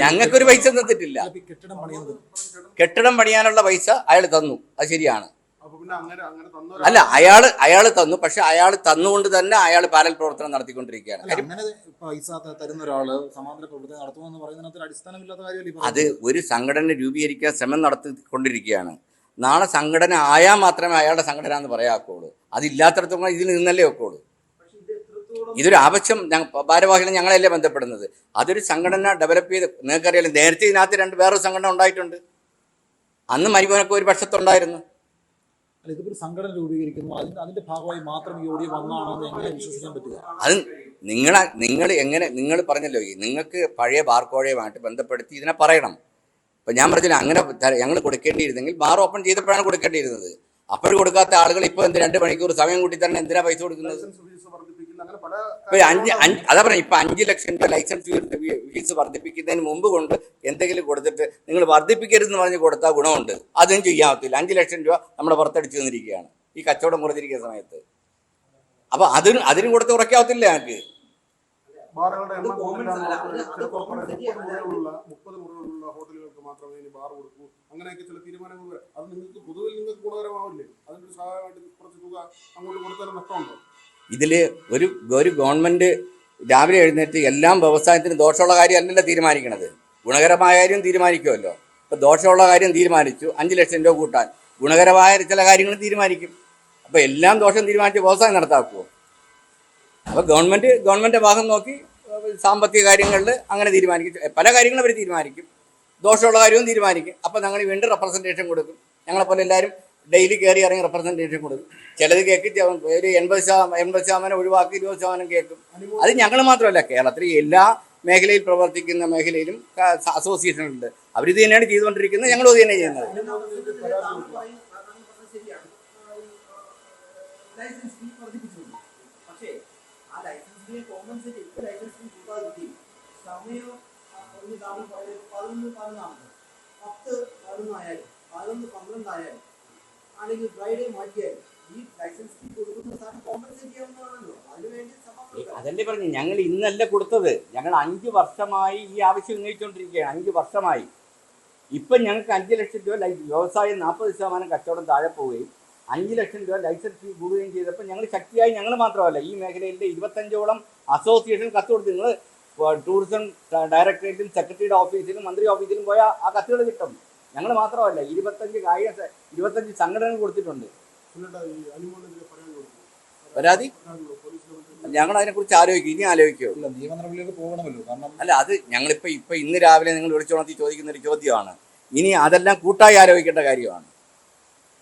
ഞങ്ങൾക്കൊരു പൈസ തന്നിട്ടില്ല. കെട്ടിടം പണിയാനുള്ള പൈസ അയാൾ തന്നു, അത് ശരിയാണ്. അല്ല, അയാള് തന്നു. പക്ഷെ അയാൾ തന്നുകൊണ്ട് തന്നെ അയാൾ പാരൽ പ്രവർത്തനം നടത്തിക്കൊണ്ടിരിക്കുകയാണ്. പൈസ തരുന്ന ഒരാള് സമാന്തര പ്രവർത്തനം നടത്തുമെന്ന് പറയുന്നതിനകത്ത് അടിസ്ഥാനമില്ലാത്ത കാര്യമല്ല. അത് ഒരു സംഘടന രൂപീകരിക്കാൻ ശ്രമം നടത്തിക്കൊണ്ടിരിക്കുകയാണ്. നാളെ സംഘടന ആയാൽ മാത്രമേ അയാളുടെ സംഘടന എന്ന് പറയാക്കുള്ളൂ. അതില്ലാത്തടത്തോളം ഇതിൽ നിന്നല്ലേ ഒക്കുള്ളൂ. ഇതൊരു ആവശ്യം ഭാരവാഹികൾ ഞങ്ങളല്ലേ ബന്ധപ്പെടുന്നത്. അതൊരു സംഘടന ഡെവലപ്പ് ചെയ്ത്, നിങ്ങൾക്കറിയാലോ, നേരത്തെ ഇതിനകത്ത് വേറൊരു സംഘടന ഉണ്ടായിട്ടുണ്ട്. അന്ന് മരിമോനൊക്കെ ഒരു പക്ഷത്തുണ്ടായിരുന്നു. ഇതിപ്പോൾ സംഘടന രൂപീകരിക്കുന്നു, അതിന്റെ ഭാഗമായി മാത്രം ഈ ഓഡിയോ വന്നാണെന്ന് എങ്ങനെ വിശ്വസിക്കാൻ പറ്റുക? അത് നിങ്ങൾ പറഞ്ഞല്ലോ, നിങ്ങൾക്ക് പഴയ ബാർക്കോഴയുമായിട്ട് ബന്ധപ്പെടുത്തി ഇതിനെ പറയണം. ഇപ്പം ഞാൻ പറഞ്ഞില്ല, അങ്ങനെ ഞങ്ങൾ കൊടുക്കേണ്ടിയിരുന്നെങ്കിൽ ബാർ ഓപ്പൺ ചെയ്തപ്പോഴാണ് കൊടുക്കേണ്ടിയിരുന്നത്. അപ്പോഴും കൊടുക്കാത്ത ആളുകൾ ഇപ്പോൾ 2 മണിക്കൂർ സമയം കൂട്ടി തന്നെ എന്തിനാ പൈസ കൊടുക്കുന്നത്? അതാ പറഞ്ഞ ഇപ്പൊ 5 ലക്ഷം രൂപ ലൈസൻസ് ഫീസ് വർദ്ധിപ്പിക്കുന്നതിന് മുമ്പ് കൊണ്ട് എന്തെങ്കിലും കൊടുത്തിട്ട് നിങ്ങൾ വർദ്ധിപ്പിക്കരുതെന്ന് പറഞ്ഞ് കൊടുത്താൽ ഗുണമുണ്ട്. അതും ചെയ്യാത്തില്ല. 5 ലക്ഷം രൂപ നമ്മുടെ പുറത്തടിച്ചു തന്നിരിക്കുകയാണ് ഈ കച്ചവടം കുറഞ്ഞിരിക്കുന്ന സമയത്ത്. അപ്പൊ അതിന് കൊടുത്ത് ഉറക്കാവത്തില്ല ഞങ്ങൾക്ക്. ബാറുകളുടെ എണ്ണം 30 മുറികളുള്ള ഹോട്ടലുകൾക്ക് മാത്രമേ ഇനി ബാർ കൊടുക്കൂ, അങ്ങനെയൊക്കെ ചില തീരുമാനങ്ങൾ. അത് നിങ്ങൾക്ക് പൊതുവിൽ നിങ്ങൾക്ക് ഗുണകരമാവില്ലേ? അതിനൊരു സഹായമായിട്ട് കുറച്ച് തുക അങ്ങോട്ട് കൊടുത്താലും നഷ്ടമുണ്ടോ? ഇതിൽ ഒരു ഗവൺമെന്റ് രാവിലെ എഴുന്നേറ്റ് എല്ലാം വ്യവസായത്തിന് ദോഷമുള്ള കാര്യം അല്ലല്ലോ തീരുമാനിക്കണത്, ഗുണകരമായ കാര്യം തീരുമാനിക്കുമല്ലോ. ഇപ്പോൾ ദോഷമുള്ള കാര്യം തീരുമാനിച്ചു, 5 ലക്ഷം രൂപ കൂട്ടാൻ, ഗുണകരമായ ചില കാര്യങ്ങൾ തീരുമാനിക്കും. അപ്പോൾ എല്ലാം ദോഷം തീരുമാനിച്ച് വ്യവസായം നടത്താക്കുമോ? അപ്പോൾ ഗവൺമെൻറ് ഭാഗം നോക്കി സാമ്പത്തിക കാര്യങ്ങളിൽ അങ്ങനെ തീരുമാനിക്കും. പല കാര്യങ്ങളും അവർ തീരുമാനിക്കും, ദോഷമുള്ള കാര്യവും തീരുമാനിക്കും. അപ്പോൾ ഞങ്ങൾ വീണ്ടും റെപ്രസെൻറ്റേഷൻ കൊടുക്കും. ഞങ്ങളെപ്പോലെ എല്ലാവരും ഡെയിലി കയറി ഇറങ്ങി റെപ്രസെൻറ്റേഷൻ കൊടുക്കും. ചിലത് കേൾക്കും, ഒരു 80% ഒഴിവാക്കി 20% കേൾക്കും. അത് ഞങ്ങൾ മാത്രമല്ല, കേരളത്തിലെ എല്ലാ മേഖലയിൽ പ്രവർത്തിക്കുന്ന മേഖലയിലും അസോസിയേഷനുണ്ട്. അവരിത് തന്നെയാണ് ചെയ്തുകൊണ്ടിരിക്കുന്നത്, ഞങ്ങളും ഇത് തന്നെ ചെയ്യുന്നത്. ലൈസൻസ് ഫീ വർദ്ധിപ്പിച്ചിട്ടുണ്ട്. പക്ഷേ ആ ലൈസൻസ് ഫീ കോമ്പൻസേറ്റ് ഇപ്പോൾ ലൈസൻസ് ഫീ കൂട്ടാതിരിക്കും. സമയം ഒന്ന് താങ്കൾ പറയുന്നത് 11 10 11 ആയാലും 11 12 ആയാലും അല്ലെങ്കിൽ ഫ്രൈഡേ മാറ്റിയാലും ഈ ലൈസൻസ് ഫീ കൊടുക്കുന്ന സാധനം കോമ്പൻസേറ്റ് ചെയ്യാവുന്നതാണല്ലോ. അതിനുവേണ്ടി അതല്ലേ പറഞ്ഞു, ഞങ്ങൾ ഇന്നല്ല കൊടുത്തത്. ഞങ്ങൾ 5 വർഷമായി ഈ ആവശ്യം ഉന്നയിച്ചുകൊണ്ടിരിക്കുകയാണ്. 5 വർഷമായി. ഇപ്പം ഞങ്ങൾക്ക് 5 ലക്ഷം രൂപ വ്യവസായം 40% കച്ചവടം താഴെ പോവുകയും 5 ലക്ഷം രൂപ ലൈസൻസ് ഫീ കൂടുകയും ചെയ്തപ്പോൾ ഞങ്ങൾ ശക്തിയായി, ഞങ്ങൾ മാത്രമല്ല ഈ മേഖലയിലെ 25ഓളം അസോസിയേഷൻ കത്ത് കൊടുത്തു. നിങ്ങൾ ടൂറിസം ഡയറക്ടറേറ്റിലും സെക്രട്ടറിയുടെ ഓഫീസിലും മന്ത്രി ഓഫീസിലും പോയാൽ ആ കത്തുകൾ കിട്ടും. ഞങ്ങൾ മാത്രമല്ല 25 സംഘടനകൾ കൊടുത്തിട്ടുണ്ട് പരാതി. ഞങ്ങൾ അതിനെക്കുറിച്ച് ആലോചിക്കും, ഇനി ആലോചിക്കുമോ? ഇല്ല, നിയമ നടപടിയിലേക്ക് പോകണമല്ലോ. കാരണം അല്ല, അത് ഞങ്ങളിപ്പോൾ ഇന്ന് രാവിലെ നിങ്ങൾ വിളിച്ചുണർത്തി ചോദിക്കുന്ന ഒരു ചോദ്യമാണ്. ഇനി അതെല്ലാം കൂട്ടായി ആലോചിക്കേണ്ട കാര്യമാണ്.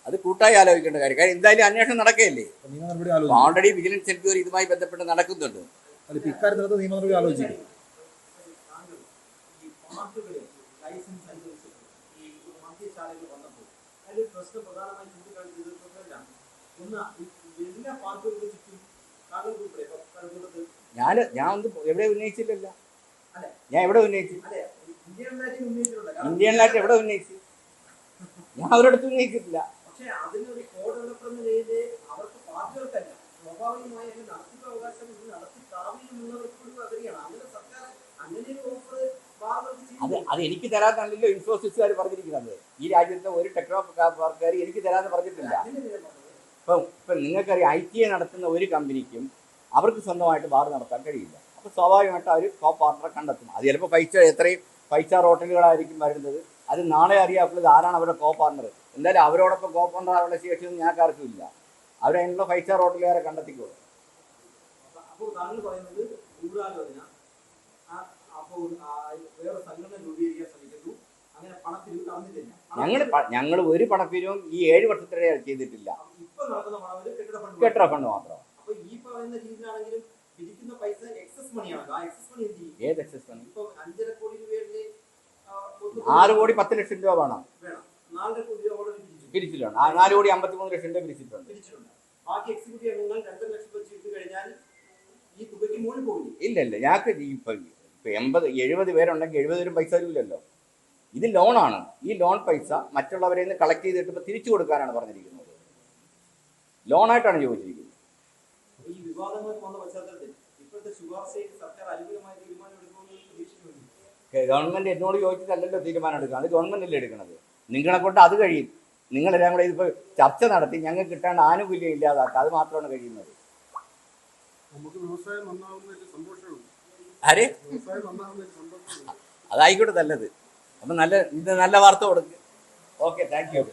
അത് കൂട്ടായി ആലോചിക്കേണ്ട കാര്യം എന്തായാലും അന്വേഷണം നടക്കുകയല്ലേ. നിയമ നടപടി ആലോചിക്കും. ഓൾറെഡി വിജിലൻസ് എൻക്വയറി ഇതുമായി ബന്ധപ്പെട്ട് നടക്കുന്നുണ്ട്. അല്ല, ഇപ്പം ഇക്കാര്യത്തിനകത്ത് നിയമ നടപടി ആലോചിക്കും. ലൈസൻസ് അനുവദിച്ചപ്പോൾ ഈ മദ്യശാലകൾ വന്നപ്പോൾ അതിൽ പ്രശ്നം പ്രധാനമായും ചൂണ്ടിക്കാണിച്ചത് ഒന്ന് എല്ലാ പാർക്കുകളുടെ ചുറ്റും താങ്കൾ ഉൾപ്പെടെ കഴക്കൂട്ടത്ത് ഞാൻ ഒന്നും എവിടെ ഉന്നയിച്ചില്ലല്ലോ. അല്ലെ ഞാൻ എവിടെ ഉന്നയിച്ചു? അല്ലെ ഇന്ത്യൻ ലാറ്റിൻ ഉന്നയിച്ചിട്ടുണ്ട്. ഇന്ത്യൻ ലാറ്റ് എവിടെ ഉന്നയിച്ചു? ഞാൻ അവരടുത്ത് ഉന്നയിച്ചിട്ടില്ല. പക്ഷെ അതിനൊരു കോഡ് ഡെവലപ്പർ എന്ന നിലയിൽ അവർക്ക് പാർട്ടികൾക്കല്ല, സ്വാഭാവികമായ നടത്തിപ്പ് അവകാശം നടത്തി പ്രാവീണ്യമുള്ളവർക്കൊരു വരികയാണ്. അങ്ങനെ സർക്കാർ അങ്ങനെ ഒരു ഓഫർ അത് എനിക്ക് തരാത്തല്ലോ ഇൻഫോസിസുകാർ പറഞ്ഞിരിക്കുന്നത്. ഈ രാജ്യത്തെ ഒരു ടെക്നോ പാർക്കുകാർ എനിക്ക് തരാമെന്ന് പറഞ്ഞിട്ടില്ല. ഇപ്പം നിങ്ങൾക്കറിയാം, ITA നടത്തുന്ന ഒരു കമ്പനിക്കും അവർക്ക് സ്വന്തമായിട്ട് ബാർ നടത്താൻ കഴിയില്ല. അപ്പോൾ സ്വാഭാവികമായിട്ട് അവർ കോ പാർട്ണറെ കണ്ടെത്തും. അത് ചിലപ്പോൾ 5 സ്റ്റാർ ഹോട്ടലുകളായിരിക്കും വരുന്നത്. അത് നാളെ അറിയാവുന്നത് ആരാണ് അവരുടെ കോ പാർട്ണർ. എന്തായാലും അവരോടൊപ്പം കോ പാർട്ണർ അവരുടെ ശേഷിയൊന്നും ഞങ്ങൾക്ക് ആർക്കും ഇല്ല. അവരതിനുള്ള 5 സ്റ്റാർ ഹോട്ടലുകാരെ കണ്ടെത്തിക്കോളും. അപ്പോൾ താങ്കൾ പറയുന്നത് ഗൂഢാലോചന, അപ്പോൾ വേറെ സംഘടന രൂപീകരിക്കാൻ ശ്രമിക്കുന്നു, അങ്ങനെ പണപ്പിരിവ് നടന്നിട്ടില്ല. ഞങ്ങൾ ഒരു പണപ്പിരിവും ഈ 7 വർഷത്തിനിടെ ചെയ്തിട്ടില്ല. ഇപ്പൊ നടക്കുന്ന പണം കെട്ടിട ഫണ്ട് മാത്രം. അപ്പൊ ഈ പറയുന്ന രീതിയിലാണെങ്കിലും പിരിക്കുന്ന പൈസ എക്സസ് മണിയാണ്. ആ എക്സസ് മണി എന്ത് ചെയ്യും? ഏത് എക്സസ് മണി? ഇപ്പൊ 5.5 കോടി രൂപയുടെ 6 കോടി 10 ലക്ഷം രൂപ വേണം. 4.5 കോടി രൂപ ഓൾറെഡി പിരിച്ചിട്ടുണ്ട്. 4 കോടി 53 ലക്ഷം രൂപ പിരിച്ചിട്ടുണ്ട്. ബാക്കി എക്സിക്യൂട്ടീവ് അംഗങ്ങൾ 2 ലക്ഷം വെച്ച് ഇട്ട് കഴിഞ്ഞാൽ ഈ തുകയ്ക്ക് മുകളിൽ പോകില്ല. ഇല്ല, ഞങ്ങൾക്ക് ഇപ്പൊ 70 പേരുണ്ടെങ്കിൽ 70 പേരും പൈസ തരില്ലല്ലോ. ഇത് ലോണാണ്. ഈ ലോൺ പൈസ മറ്റുള്ളവരെ നിന്ന് കളക്ട് ചെയ്തിട്ട് തിരിച്ചു കൊടുക്കാനാണ് പറഞ്ഞിരിക്കുന്നത്. ലോണായിട്ടാണ് ചോദിച്ചിരിക്കുന്നത്. ഈ വിവാദങ്ങൾക്ക് വന്ന പശ്ചാത്തലത്തിൽ ഇപ്പോഴത്തെ ശുപാർശയിൽ സർക്കാർ അനുകൂലമായ തീരുമാനം എടുക്കുമെന്ന് പ്രതീക്ഷിക്കുന്നു. ഗവൺമെന്റ് എന്നോട് ചോദിച്ചിട്ടല്ലല്ലോ തീരുമാനം എടുക്കുന്നത്, അത് ഗവൺമെന്റല്ലേ എടുക്കുന്നത്. നിങ്ങളെ കൊണ്ട് അത് കഴിയും. നിങ്ങളെല്ലാം കൂടെ ഇതിപ്പോൾ ചർച്ച നടത്തി ഞങ്ങൾക്ക് കിട്ടാണ്ട് ആനുകൂല്യം ഇല്ലാതാക്കുക, അത് മാത്രമാണ് കഴിയുന്നത്. നമുക്ക് വ്യവസായം നന്നാവുന്നതിൽ സന്തോഷമുണ്ട്. ആരെ? വ്യവസായം നന്നാവുന്നതിൽ സന്തോഷമുണ്ട്. അതായിക്കോട്ടെ നല്ലത്. അപ്പം നല്ല വാർത്ത കൊടുക്കുക. Okay, thank you.